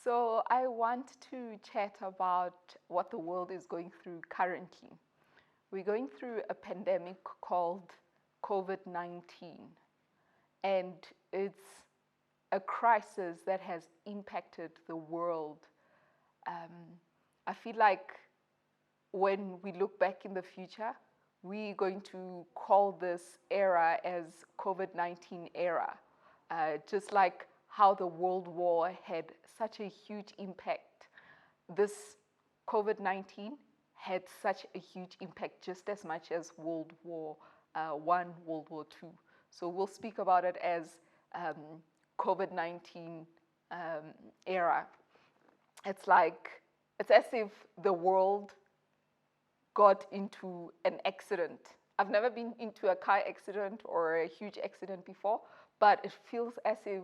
So I want to chat about what the world is going through currently. We're going through a pandemic called COVID-19, and it's a crisis that has impacted the world. I feel like when we look back in the future, we're going to call this era as COVID-19 era, just like how the World War had such a huge impact. This COVID-19 had such a huge impact, just as much as World War One, World War Two. So we'll speak about it as COVID-19 era. It's as if the world got into an accident. I've never been into a car accident or a huge accident before, but it feels as if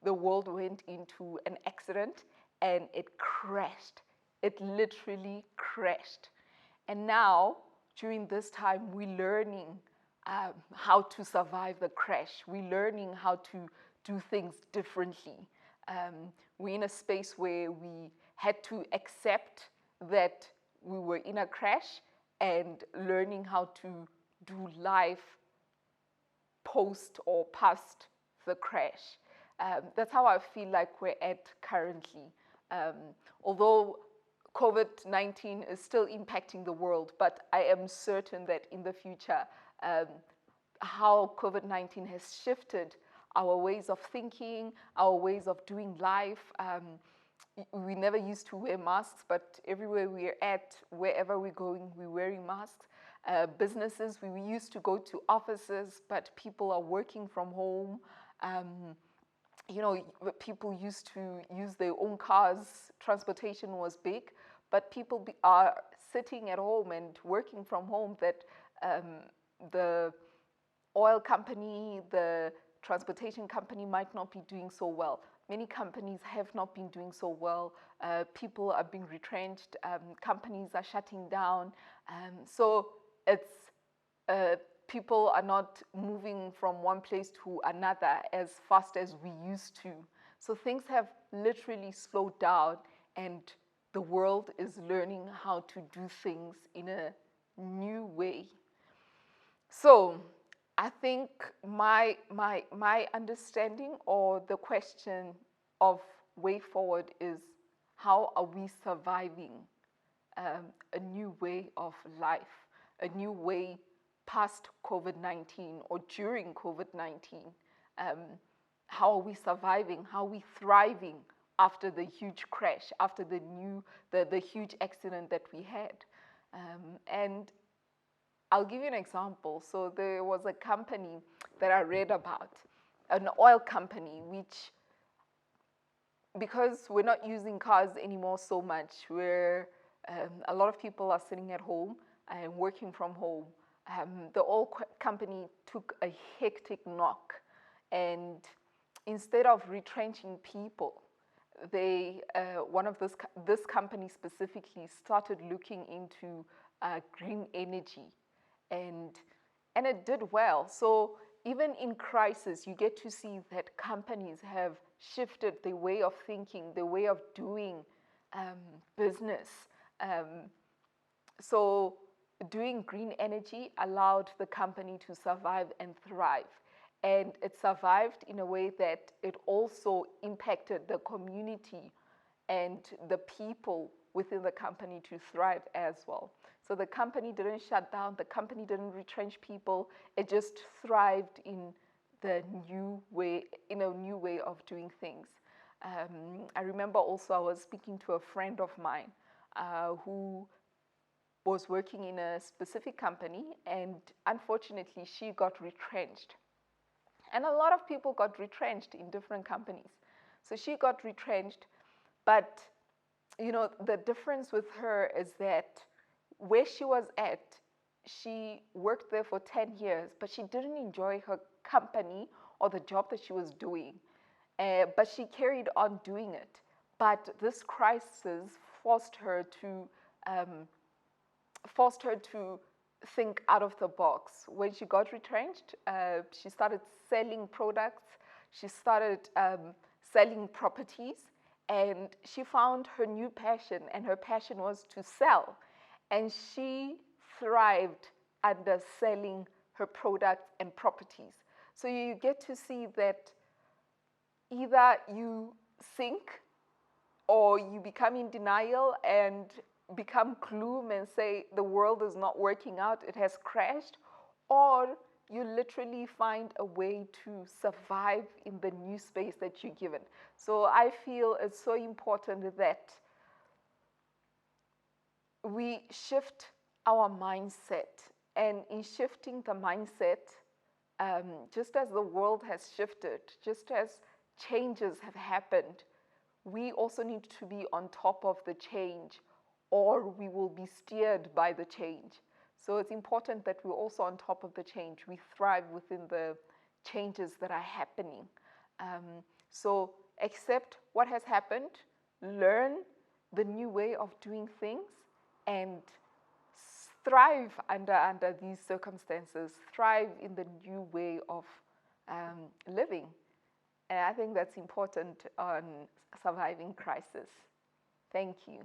the world went into an accident and it crashed. It literally crashed. And now, during this time, we're learning how to survive the crash. We're learning how to do things differently. We're in a space where we had to accept that we were in a crash and learning how to do life post or past the crash. That's how I feel like we're at currently. Although COVID-19 is still impacting the world, but I am certain that in the future, how COVID-19 has shifted our ways of thinking, our ways of doing life. We never used to wear masks, but everywhere we're at, wherever we're going, we're wearing masks. Businesses, we used to go to offices, but people are working from home. People used to use their own cars. Transportation was big, but people are sitting at home and working from home. That the oil company, the transportation company might not be doing so well. Many companies have not been doing so well. People are being retrenched. Companies are shutting down. So it's people are not moving from one place to another as fast as we used to. So things have literally slowed down, and the world is learning how to do things in a new way. So I think my understanding or the question of way forward is, how are we surviving a new way of life, a new way past COVID-19 or during COVID-19? How are we surviving? How are we thriving after the huge crash, after the huge accident that we had? And I'll give you an example. So there was a company that I read about, an oil company, which, because we're not using cars anymore so much, where a lot of people are sitting at home and working from home, the oil company took a hectic knock. And instead of retrenching people, this company specifically started looking into green energy. And it did well. So even in crisis, you get to see that companies have shifted their way of thinking, their way of doing business. So doing green energy allowed the company to survive and thrive. And it survived in a way that it also impacted the community and the people within the company to thrive as well. So the company didn't shut down, the company didn't retrench people, it just thrived in a new way of doing things. I remember also I was speaking to a friend of mine who was working in a specific company, and unfortunately she got retrenched. And a lot of people got retrenched in different companies. So she got retrenched, but the difference with her is that where she was at, she worked there for 10 years, but she didn't enjoy her company or the job that she was doing. But she carried on doing it. But this crisis forced her to think out of the box. When she got retrenched, she started selling products. She started selling properties, and she found her new passion, and her passion was to sell. And she thrived under selling her products and properties. So you get to see that either you sink or you become in denial and become gloom and say the world is not working out, it has crashed, or you literally find a way to survive in the new space that you're given. So I feel it's so important that we shift our mindset. And in shifting the mindset, just as the world has shifted, just as changes have happened, we also need to be on top of the change, or we will be steered by the change. So it's important that we're also on top of the change. We thrive within the changes that are happening. So accept what has happened, learn the new way of doing things, and thrive under these circumstances, thrive in the new way of living. And I think that's important on surviving crisis. Thank you.